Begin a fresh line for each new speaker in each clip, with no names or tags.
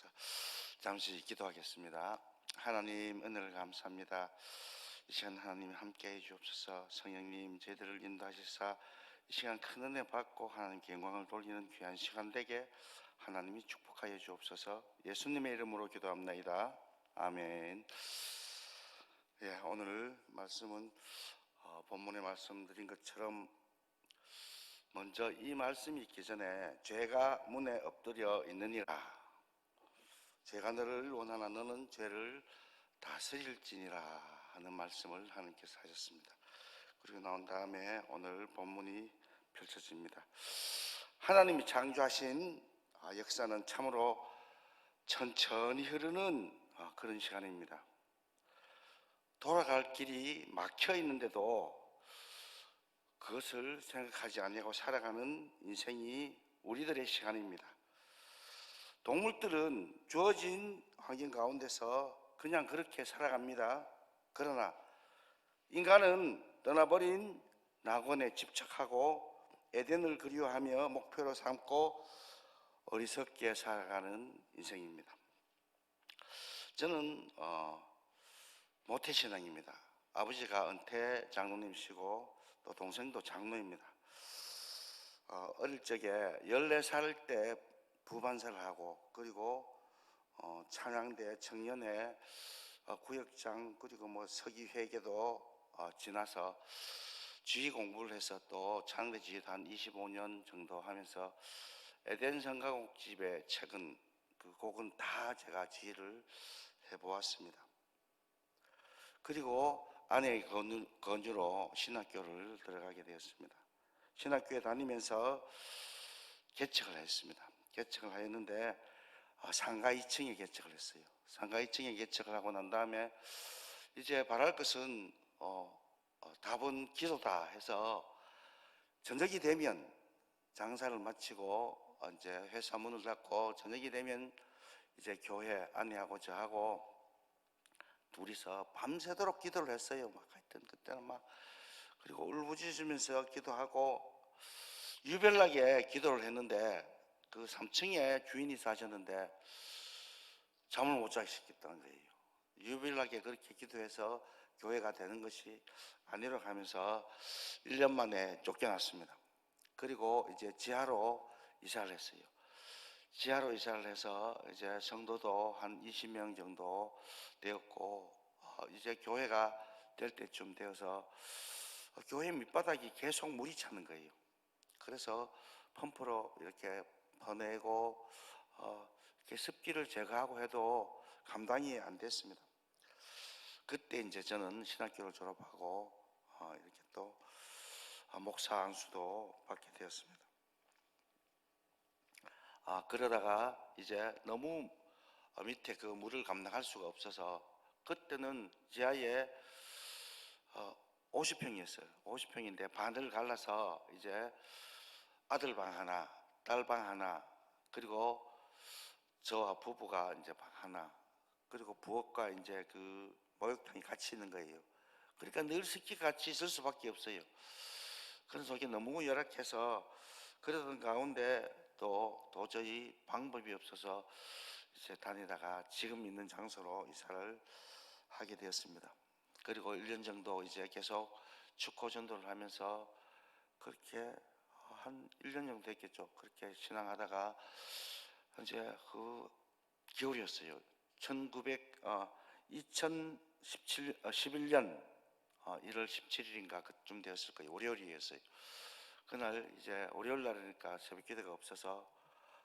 주옵소서. 잠시 기도하겠습니다. 하나님 은혜를 감사합니다. 이 시간 하나님 함께해 주옵소서. 성령님 저희들을 인도하시사 이 시간 큰 은혜 받고 하나님께 영광을 돌리는 귀한 시간 되게 하나님이 축복하여 주옵소서. 예수님의 이름으로 기도합나이다. 아멘. 예, 오늘 말씀은 본문에 말씀드린 것처럼 먼저 이 말씀이 있기 전에 죄가 문에 엎드려 있느니라, 죄가 너를 원하나 너는 죄를 다스릴지니라 하는 말씀을 하나님께서 하셨습니다. 그리고 나온 다음에 오늘 본문이 펼쳐집니다. 하나님이 창조하신 역사는 참으로 천천히 흐르는 그런 시간입니다. 돌아갈 길이 막혀 있는데도 그것을 생각하지 아니하고 살아가는 인생이 우리들의 시간입니다. 동물들은 주어진 환경 가운데서 그냥 그렇게 살아갑니다. 그러나 인간은 떠나버린 낙원에 집착하고 에덴을 그리워하며 목표로 삼고 어리석게 살아가는 인생입니다. 저는 모태신앙입니다. 아버지가 은퇴 장로님이시고 또 동생도 장로입니다. 어릴 적에 14살 때 부반사를 하고, 그리고 찬양대 청년회 구역장, 그리고 서기회계도 지나서 지휘 공부를 해서 또 찬양대 지휘도 한 25년 정도 하면서 에덴 성가곡집의 책은 그 곡은 다 제가 지휘를 해보았습니다. 그리고 아내의 권유로 신학교를 들어가게 되었습니다. 신학교에 다니면서 개척을 했습니다. 개척을 하였는데 상가 2층에 개척을 했어요. 상가 2층에 개척을 하고 난 다음에 이제 바랄 것은 답은 기도다 해서 저녁이 되면 장사를 마치고 이제 회사 문을 닫고 저녁이 되면 이제 교회 아내하고 저하고 둘이서 밤새도록 기도를 했어요. 하여튼 그때는 그리고 울부짖으면서 기도하고 유별나게 기도를 했는데 그 3층에 주인이 사셨는데 잠을 못 자게 시켰다는 거예요. 유별나게 그렇게 기도해서 교회가 되는 것이 아니라고 하면서 1년 만에 쫓겨났습니다. 그리고 이제 지하로 이사를 했어요. 지하로 이사를 해서 이제 성도도 한 20명 정도 되었고, 이제 교회가 될 때쯤 되어서 교회 밑바닥이 계속 물이 차는 거예요. 그래서 펌프로 이렇게 퍼내고 이렇게 습기를 제거하고 해도 감당이 안 됐습니다. 그때 이제 저는 신학교를 졸업하고 이렇게 또 목사 안수도 받게 되었습니다. 그러다가 이제 너무 밑에 그 물을 감당할 수가 없어서 그때는 지하에 50평이었어요. 50평인데 반을 갈라서 이제 아들 방 하나, 딸 방 하나, 그리고 저와 부부가 이제 방 하나, 그리고 부엌과 이제 그 목욕탕이 같이 있는 거예요. 그러니까 늘 습기가 같이 있을 수밖에 없어요. 그래서 이게 너무 열악해서 그러던 가운데 또 도저히 방법이 없어서 이제 다니다가 지금 있는 장소로 이사를 하게 되었습니다. 그리고 1년 정도 이제 계속 축호 전도를 하면서 그렇게 한 1년 정도 됐겠죠. 그렇게 신앙하다가 이제 그 겨울이었어요. 2011년 1월 17일인가 그쯤 되었을 거예요. 월요일이었어요. 그날 이제 월요일 날이니까 새벽 기도가 없어서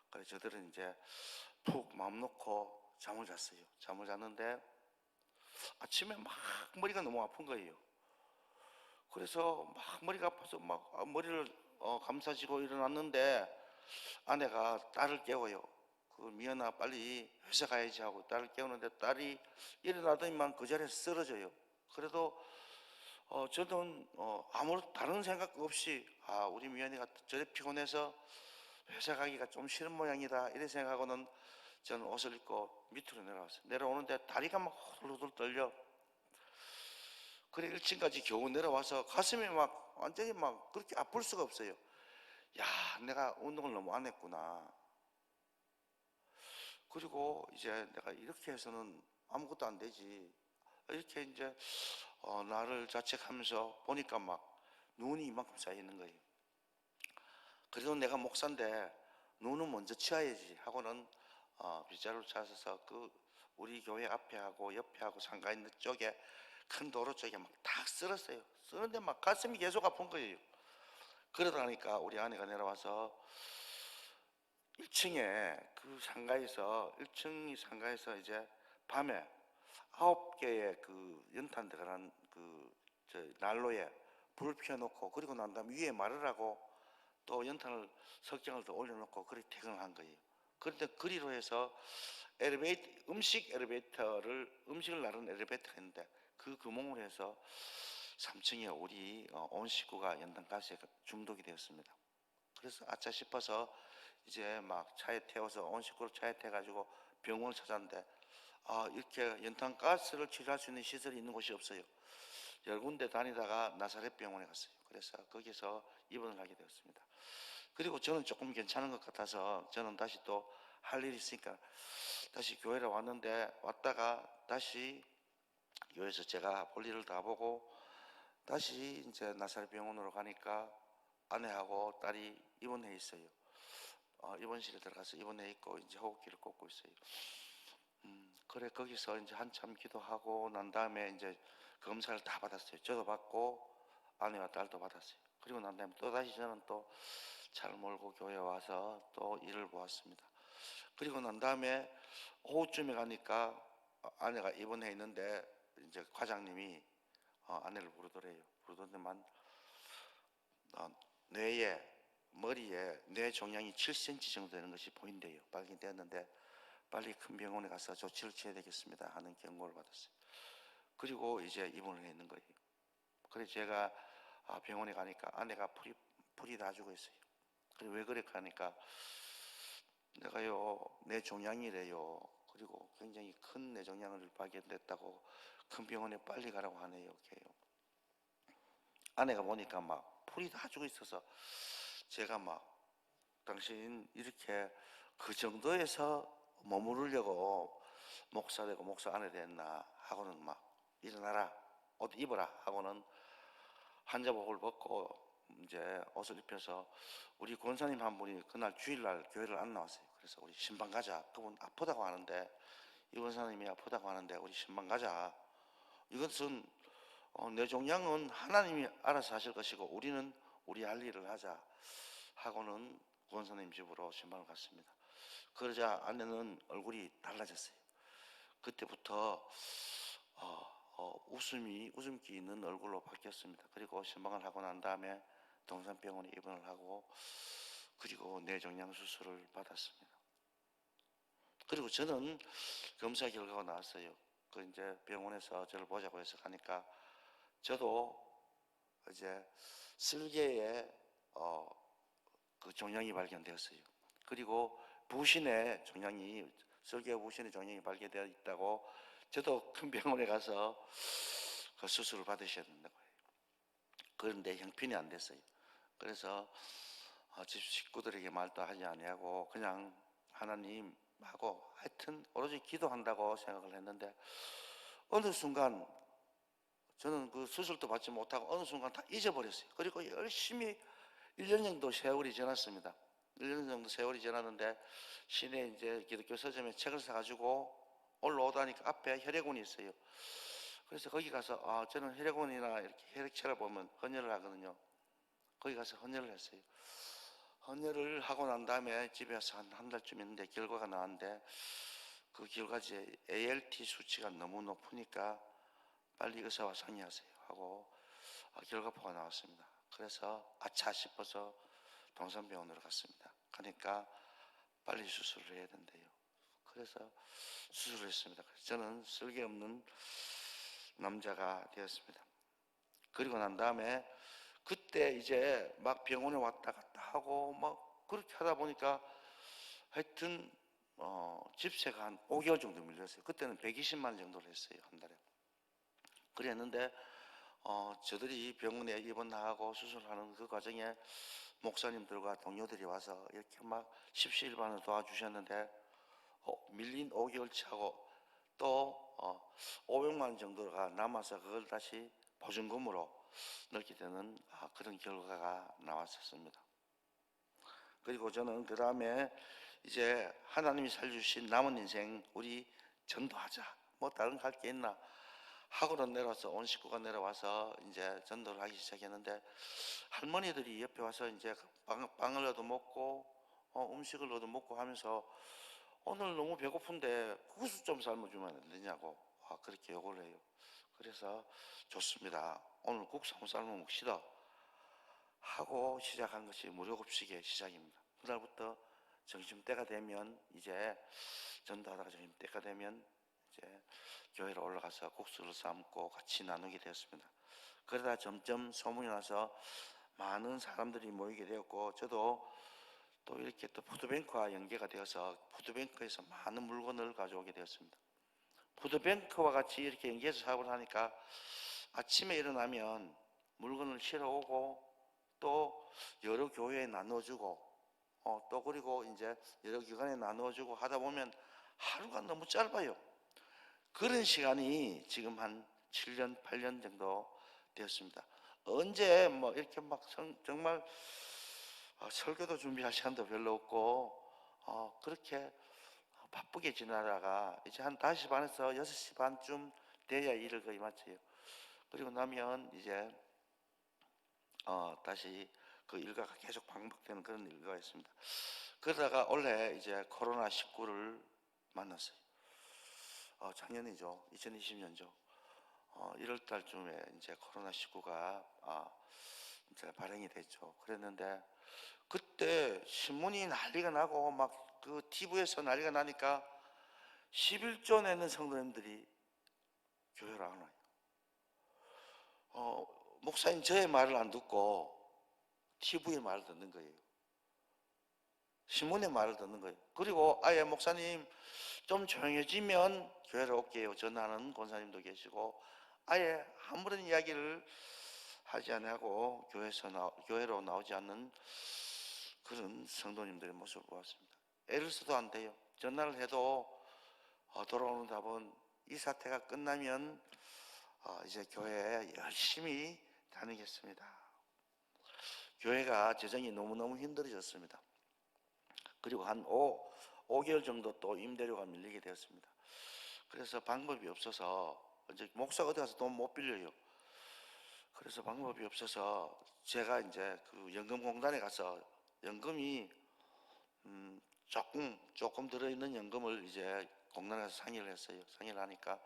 그래서 저들은 이제 푹 마음 놓고 잠을 잤어요. 잠을 잤는데 아침에 막 머리가 너무 아픈 거예요. 그래서 막 머리가 아파서 막 머리를 감싸지고 일어났는데 아내가 딸을 깨워요. 그 미연아 빨리 회사 가야지 하고 딸을 깨우는데 딸이 일어나더니만 그 자리에서 쓰러져요. 그래도 저는 아무 다른 생각 없이 우리 미연이가 저래 피곤해서 회사 가기가 좀 싫은 모양이다 이래 생각하고는 저는 옷을 입고 밑으로 내려왔어요. 내려오는데 다리가 막 후들후들 떨려. 그래 1층까지 겨우 내려와서 가슴이 막 완전히 막 그렇게 아플 수가 없어요. 야, 내가 운동을 너무 안 했구나. 그리고 이제 내가 이렇게 해서는 아무것도 안 되지. 이렇게 이제 나를 자책하면서 보니까 막 눈이 이만큼 쌓여 있는 거예요. 그래도 내가 목사인데 눈은 먼저 치워야지 하고는 빗자루를 찾아서 그 우리 교회 앞에 하고 옆에 하고 상가 있는 쪽에 큰 도로 쪽에 막 탁 쓸었어요. 쓰는데 막 가슴이 계속 아픈 거예요. 그러다 보니까 우리 아내가 내려와서 1층에 그 상가에서 1층이 상가에서 이제 밤에 9개의 그 연탄 들어간 그 저 난로에 불을 피워놓고 그리고 난 다음에 위에 말을 하고 또 연탄을 석장을 더 올려놓고 그렇게 퇴근을 한 거예요. 그런데 그리로 해서 음식을 나르는 엘리베이터를 했는데 그 구멍으로 해서 3층에 우리 온 식구가 연탄가스에 중독이 되었습니다. 그래서 아차 싶어서 이제 막 차에 태워서 온 식구를 차에 태워가지고 병원을 찾았는데 이렇게 연탄가스를 치료할 수 있는 시설이 있는 곳이 없어요. 여러 군데 다니다가 나사렛 병원에 갔어요. 그래서 거기서 입원을 하게 되었습니다. 그리고 저는 조금 괜찮은 것 같아서 저는 다시 또 할 일이 있으니까 다시 교회로 왔는데 왔다가 다시 교회에서 제가 볼 일을 다 보고 다시 이제 나사렛 병원으로 가니까 아내하고 딸이 입원해 있어요. 입원실에 들어가서 입원해 있고 이제 호흡기를 꽂고 있어요. 그래 거기서 이제 한참 기도하고 난 다음에 이제 검사를 다 받았어요. 저도 받고 아내와 딸도 받았어요. 그리고 난 다음에 또 다시 저는 또 차를 몰고 교회에 와서 또 일을 보았습니다. 그리고 난 다음에 오후쯤에 가니까 아내가 입원해 있는데 이제 과장님이 아내를 부르더래요. 부르더니만 뇌에 머리에 뇌 종양이 7cm 정도 되는 것이 보인대요. 발견되었는데 빨리 큰 병원에 가서 조치를 취해야 되겠습니다 하는 경고를 받았어요. 그리고 이제 입원을 했는 거예요. 그래서 제가 병원에 가니까 아내가 풀이 다 죽어 있어요. 그래 왜 그럴까 하니까 내가요 뇌종양이래요. 그리고 굉장히 큰 뇌종양을 발견됐다고 큰 병원에 빨리 가라고 하네요. 걔요. 아내가 보니까 막 풀이 다 죽어 있어서 제가 막 당신 이렇게 그 정도에서 머무르려고 목사 되고 목사 안에 됐나 하고는 막 일어나라 옷 입어라 하고는 환자복을 벗고 이제 옷을 입혀서 우리 권사님 한 분이 그날 주일날 교회를 안 나왔어요. 그래서 우리 신방 가자. 그분 아프다고 하는데 이 권사님이 아프다고 하는데 우리 신방 가자. 이것은 뇌종양은 하나님이 알아서 하실 것이고 우리는 우리 할 일을 하자 하고는 권사님 집으로 신방을 갔습니다. 그러자 아내는 얼굴이 달라졌어요. 그때부터 웃음기 있는 얼굴로 바뀌었습니다. 그리고 신방을 하고 난 다음에 동산병원에 입원을 하고 그리고 뇌종양 수술을 받았습니다. 그리고 저는 검사 결과가 나왔어요. 그 이제 병원에서 저를 보자고 해서 가니까 저도 이제 슬개에 그 종양이 발견되었어요. 그리고 부신에 종양이 슬개 부신에 종양이 발견되어 있다고 저도 큰 병원에 가서 그 수술을 받으셔야 된다고 해요. 그런데 형편이 안 됐어요. 그래서 집 식구들에게 말도 하지 아니하고 그냥 하나님하고 하여튼 오로지 기도한다고 생각을 했는데 어느 순간 저는 그 수술도 받지 못하고 어느 순간 다 잊어버렸어요. 그리고 열심히 1년 정도 세월이 지났습니다. 1년 정도 세월이 지났는데 시내 이제 기독교 서점에 책을 사가지고 올라오다니까 앞에 혈액원이 있어요. 그래서 거기 가서 저는 혈액원이나 이렇게 혈액체를 보면 헌혈을 하거든요. 거기 가서 헌혈을 했어요. 헌혈을 하고 난 다음에 집에 와서 한 달쯤 있는데 결과가 나왔는데 그 결과지 ALT 수치가 너무 높으니까 빨리 의사와 상의하세요 하고 결과표가 나왔습니다. 그래서 아차 싶어서 동산병원으로 갔습니다. 가니까 빨리 수술을 해야 된대요. 그래서 수술을 했습니다. 그래서 저는 쓸개 없는 남자가 되었습니다. 그리고 난 다음에 그때 이제 막 병원에 왔다 갔다 하고 막 그렇게 하다 보니까 하여튼 집세가 한 5개월 정도 밀렸어요. 그때는 120만 원 정도를 했어요. 한 달에. 그랬는데 저들이 병원에 입원하고 수술하는 그 과정에 목사님들과 동료들이 와서 이렇게 막 십시일반을 도와주셨는데 밀린 5개월치 하고 또 500만 원 정도가 남아서 그걸 다시 보증금으로 넣게 되는 그런 결과가 나왔었습니다. 그리고 저는 그 다음에 이제 하나님이 살려주신 남은 인생 우리 전도하자. 뭐 다른 거 할 게 있나 하고는 내려와서 온 식구가 내려와서 이제 전도를 하기 시작했는데, 할머니들이 옆에 와서 이제 빵을 얻어 먹고 음식을 얻어 먹고 하면서 오늘 너무 배고픈데 국수 좀 삶아주면 안 되냐고 그렇게 요구를 해요. 그래서 좋습니다. 오늘 국수 한번 삶아 먹시다 하고 시작한 것이 무료급식의 시작입니다. 그날부터 점심때가 되면 이제 전도하다가 점심때가 되면 이제 교회로 올라가서 국수를 삶고 같이 나누게 되었습니다. 그러다 점점 소문이 나서 많은 사람들이 모이게 되었고, 저도 또 이렇게 또 푸드뱅크와 연계가 되어서 푸드뱅크에서 많은 물건을 가져오게 되었습니다. 푸드뱅크와 같이 이렇게 연계해서 사업을 하니까 아침에 일어나면 물건을 실어오고 또 여러 교회에 나눠주고 또 그리고 이제 여러 기관에 나눠주고 하다 보면 하루가 너무 짧아요. 그런 시간이 지금 한 7년, 8년 정도 되었습니다. 언제 뭐 이렇게 막 정말 설교도 준비할 시간도 별로 없고 그렇게 바쁘게 지나다가 이제 한 5시 반에서 6시 반쯤 돼야 일을 거의 마쳐요. 그리고 나면 이제 다시 그 일과가 계속 반복되는 그런 일과였습니다. 그러다가 올해 이제 코로나19를 만났어요. 작년이죠. 2020년죠. 1월 달쯤에 이제 코로나19가 이제 발행이 됐죠. 그랬는데 그때 신문이 난리가 나고 막 그 TV에서 난리가 나니까 11조 내는 성도님들이 교회를 안 와요. 목사님 저의 말을 안 듣고 TV의 말을 듣는 거예요. 신문의 말을 듣는 거예요. 그리고 아예 목사님 좀 조용해지면 교회로 올게요 전하는 권사님도 계시고, 아예 아무런 이야기를 하지 않고 교회로 나오지 않는 그런 성도님들의 모습을 보았습니다. 애를 써도 안 돼요. 전화를 해도 돌아오는 답은 이 사태가 끝나면 이제 교회에 열심히 다니겠습니다. 교회가 재정이 너무너무 힘들어졌습니다. 그리고 한 5개월 정도 또 임대료가 밀리게 되었습니다. 그래서 방법이 없어서 이제 목사가 어디 가서 돈 못 빌려요. 그래서 방법이 없어서 제가 이제 그 연금공단에 가서 연금이 조금 들어있는 연금을 이제 공단에서 상의를 했어요. 상의를 하니까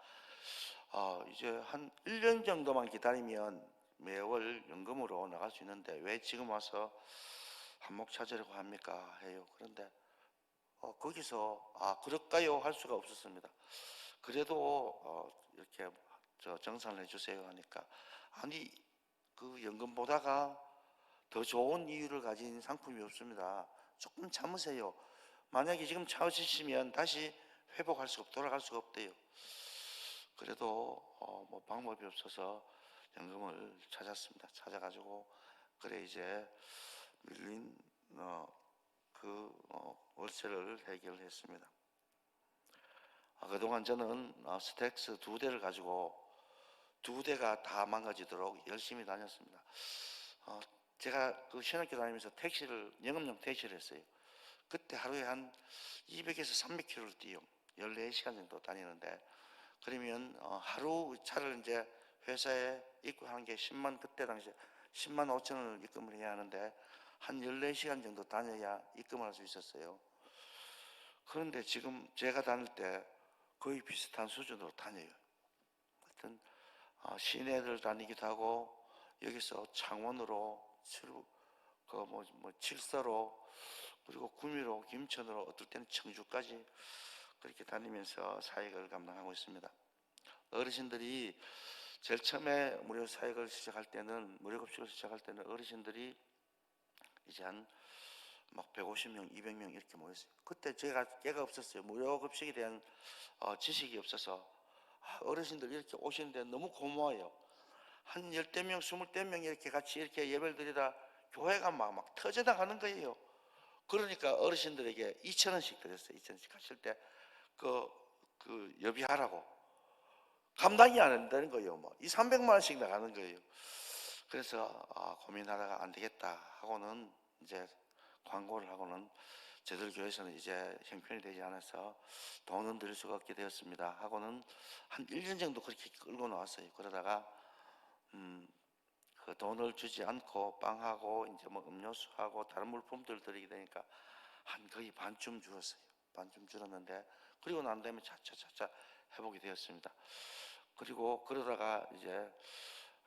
이제 한 1년 정도만 기다리면 매월 연금으로 나갈 수 있는데 왜 지금 와서 한몫 찾으려고 합니까 해요. 그런데 거기서 그럴까요 할 수가 없었습니다. 그래도 이렇게 정산을 해주세요 하니까, 아니 그 연금보다가 더 좋은 이유를 가진 상품이 없습니다. 조금 참으세요. 만약에 지금 참으시면 다시 회복할 수가 돌아갈 수가 없대요. 그래도 뭐 방법이 없어서 연금을 찾았습니다. 찾아가지고 그래 이제 밀린 월세를 해결했습니다. 그동안 저는 스택스 2대를 가지고 2대가 다 망가지도록 열심히 다녔습니다. 제가 그 신학교 다니면서 영업용 택시를 했어요. 그때 하루에 한 200에서 300km를 뛰어요. 14시간 정도 다니는데, 그러면 하루 차를 이제 회사에 입금하는 게 그때 당시에 10만 5천 원을 입금을 해야 하는데 한 14시간 정도 다녀야 입금을 할 수 있었어요. 그런데 지금 제가 다닐 때 거의 비슷한 수준으로 다녀요. 하여튼 시내를 다니기도 하고 여기서 창원으로 칠서로 그리고 구미로 김천으로 어떨 때는 청주까지 그렇게 다니면서 사역을 감당하고 있습니다. 어르신들이 제일 처음에 무료 사역을 시작할 때는, 무료급식을 시작할 때는 어르신들이 이제 한 막 150명, 200명 이렇게 모였어요. 그때 제가 깨가 없었어요. 무료급식에 대한 지식이 없어서 어르신들 이렇게 오시는데 너무 고마워요. 한 10명, 20명 이렇게 같이 이렇게 예배를 드리다 교회가 막 터져나가는 거예요. 그러니까 어르신들에게 2,000원씩 드렸어요. 2,000원씩 하실 때 그 여비하라고 감당이 안 된다는 거예요. 뭐 200~300만 원씩 나가는 거예요. 그래서 고민하다가 안 되겠다 하고는 이제 광고를 하고는 저들 교회에서는 이제 형편이 되지 않아서 돈은 드릴 수가 없게 되었습니다 하고는 한 1년 정도 그렇게 끌고 나왔어요. 그러다가 그 돈을 주지 않고 빵하고 이제 뭐 음료수하고 다른 물품들 드리게 되니까 한 거의 반쯤 줄었어요. 반쯤 줄었는데 그리고 난 다음에 차차차차 회복이 되었습니다. 그리고 그러다가 이제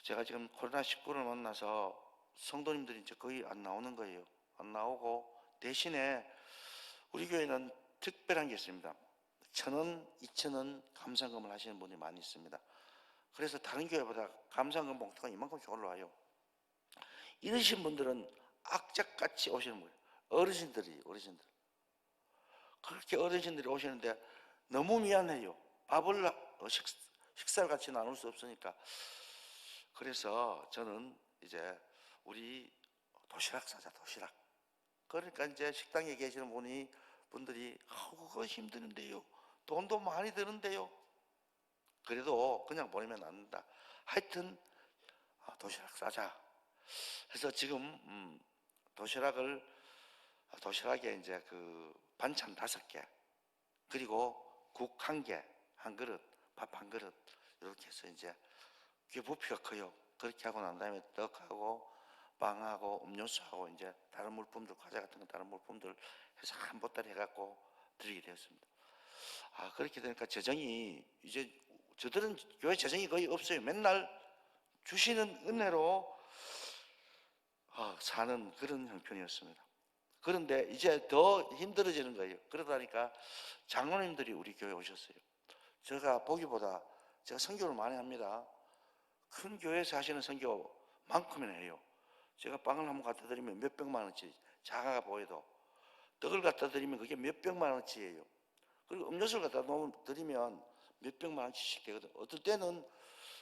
제가 지금 코로나19를 만나서 성도님들이 이제 거의 안 나오는 거예요. 안 나오고 대신에 우리 교회는 특별한 게 있습니다. 1,000원, 2,000원 감상금을 하시는 분이 많이 있습니다. 그래서 다른 교회보다 감상금 봉투가 이만큼씩 올라와요. 이러신 분들은 악착같이 오시는 거예요. 어르신들 그렇게 어르신들이 오시는데 너무 미안해요. 밥을 식사를 같이 나눌 수 없으니까. 그래서 저는 이제 우리 도시락 사자, 도시락. 그러니까 이제 식당에 계시는 분들이 그거 힘드는데요, 돈도 많이 드는데요, 그래도 그냥 보내면 안 된다. 하여튼 도시락 싸자. 그래서 지금 도시락에 이제 그 반찬 5개, 그리고 국 1개, 한 그릇, 밥 한 그릇, 이렇게 해서 이제 그게 부피가 커요. 그렇게 하고 난 다음에 떡하고 빵하고 음료수하고 이제 다른 물품들, 과자 같은 거 다른 물품들 해서 한 보따리 해갖고 드리게 되었습니다. 그렇게 되니까 재정이 이제 저들은 교회 재정이 거의 없어요. 맨날 주시는 은혜로 사는 그런 형편이었습니다. 그런데 이제 더 힘들어지는 거예요. 그러다 보니까 장로님들이 우리 교회에 오셨어요. 제가 보기보다 제가 선교를 많이 합니다. 큰 교회에서 하시는 선교만큼이나 해요. 제가 빵을 한번 갖다 드리면 몇백만 원치, 작아가 보여도 떡을 갖다 드리면 그게 몇백만 원치예요. 그리고 음료수를 갖다 드리면 몇백만 원치씩 되거든. 어떨 때는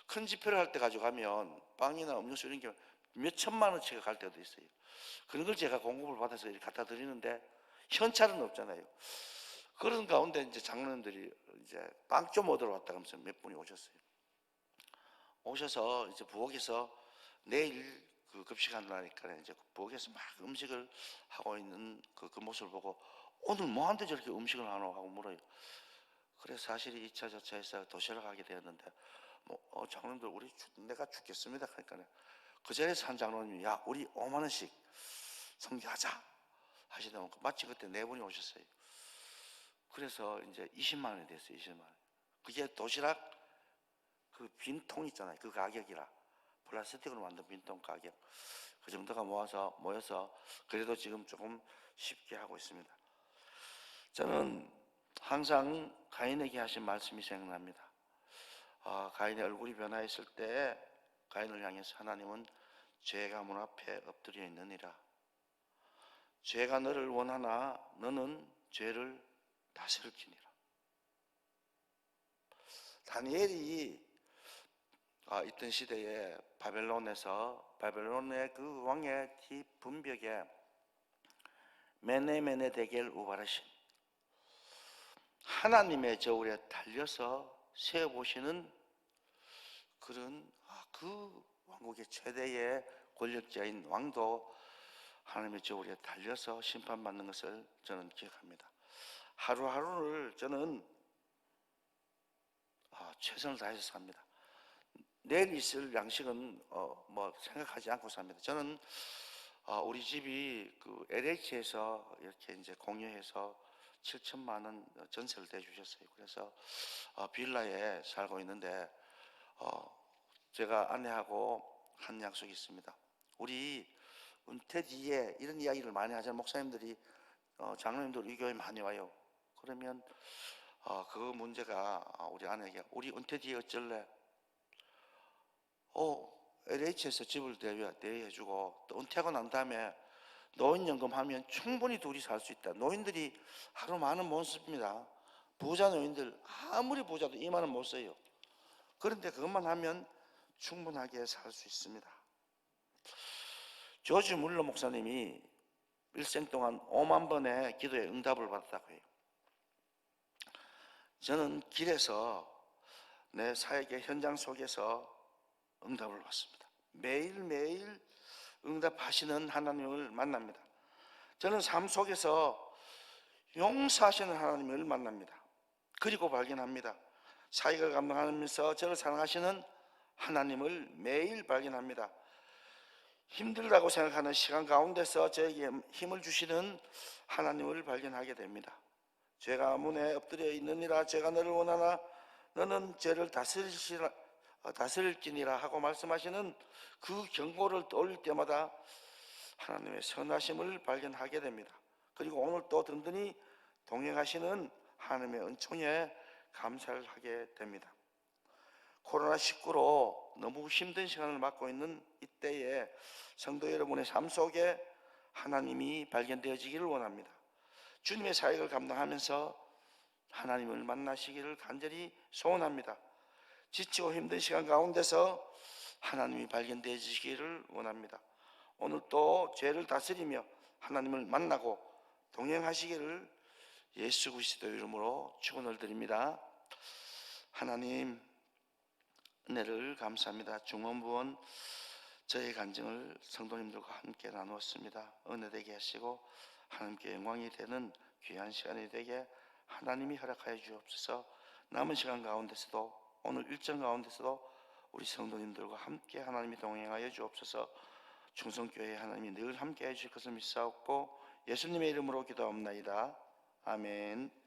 큰 집회를 할 때 가져가면 빵이나 음료수 이런 게 몇천만 원치가 갈 때도 있어요. 그런 걸 제가 공급을 받아서 이렇게 갖다 드리는데 현찰은 없잖아요. 그런 가운데 이제 장로님들이 이제 빵 좀 얻으러 왔다 하면서 몇 분이 오셨어요. 오셔서 이제 부엌에서 내일 그 급식한다니까 이제 부엌에서 막 음식을 하고 있는 그 모습을 보고 오늘 뭐한테 저렇게 음식을 하노 하고 물어요. 그래서 사실 2차 저차에서 도시락 가게 되었는데 장로님들 내가 죽겠습니다. 그러니까 그 자리에서 한 장로님이 야 우리 5만 원씩 성교하자 하시다 보니까 마치 그때 4분이 오셨어요. 그래서 이제 20만 원이 됐어요. 20만 원. 그게 도시락 그 빈통 있잖아요. 그 가격이라 플라스틱으로 만든 빈통 가격 그 정도가 모여서 그래도 지금 조금 쉽게 하고 있습니다. 저는 항상 가인에게 하신 말씀이 생각납니다. 가인의 얼굴이 변화했을 때 가인을 향해서 하나님은 죄가 문 앞에 엎드려 있느니라. 죄가 너를 원하나 너는 죄를 다스릴지니라. 다니엘이 있던 시대에 바벨론의 그 왕의 뒷분벽에 메네메네 데겔 우바르신 하나님의 저울에 달려서 세워보시는 그런 그 왕국의 최대의 권력자인 왕도 하나님의 저울에 달려서 심판받는 것을 저는 기억합니다. 하루하루를 저는 최선을 다해서 삽니다. 내일 있을 양식은 뭐 생각하지 않고 삽니다. 저는 우리 집이 그 LH에서 이렇게 이제 공유해서 7천만 원 전세를 대주셨어요. 그래서 빌라에 살고 있는데 제가 아내하고 한 약속이 있습니다. 우리 은퇴 뒤에 이런 이야기를 많이 하잖아요. 목사님들이 장로님들 우리 교회 많이 와요. 그러면 그 문제가 우리 아내에게 우리 은퇴 뒤에 어쩔래? LH에서 집을 대여해주고 또 은퇴하고 난 다음에 노인연금 하면 충분히 둘이 살 수 있다. 노인들이 하루 만원 못 씁니다. 부자 노인들 아무리 부자도 2만 원 못 써요. 그런데 그것만 하면 충분하게 살 수 있습니다. 조지 물러 목사님이 일생 동안 5만 번의 기도에 응답을 받았다고 해요. 저는 길에서 내 사역의 현장 속에서 응답을 받습니다. 매일매일 응답하시는 하나님을 만납니다. 저는 삶 속에서 용서하시는 하나님을 만납니다. 그리고 발견합니다. 사역을 감당하면서 저를 사랑하시는 하나님을 매일 발견합니다. 힘들다고 생각하는 시간 가운데서 저에게 힘을 주시는 하나님을 발견하게 됩니다. 죄가 문에 엎드려 있느니라 죄가 너를 원하나 너는 죄를 다스릴지니라 하고 말씀하시는 그 경고를 떠올릴 때마다 하나님의 선하심을 발견하게 됩니다. 그리고 오늘 또 든든히 동행하시는 하나님의 은총에 감사를 하게 됩니다. 코로나19로 너무 힘든 시간을 맞고 있는 이때에 성도 여러분의 삶 속에 하나님이 발견되어지기를 원합니다. 주님의 사역을 감당하면서 하나님을 만나시기를 간절히 소원합니다. 지치고 힘든 시간 가운데서 하나님이 발견되어지기를 원합니다. 오늘 또 죄를 다스리며 하나님을 만나고 동행하시기를 예수 그리스도의 이름으로 축원을 드립니다. 하나님 은혜를 감사합니다. 중원부원 저의 간증을 성도님들과 함께 나누었습니다. 은혜 되게 하시고 하나님께 영광이 되는 귀한 시간이 되게 하나님이 허락하여 주옵소서. 남은 시간 가운데서도 오늘 일정 가운데서도 우리 성도님들과 함께 하나님이 동행하여 주옵소서. 충성교회 하나님이 늘 함께 해주실 것을 믿사옵고 예수님의 이름으로 기도합나이다. 아멘.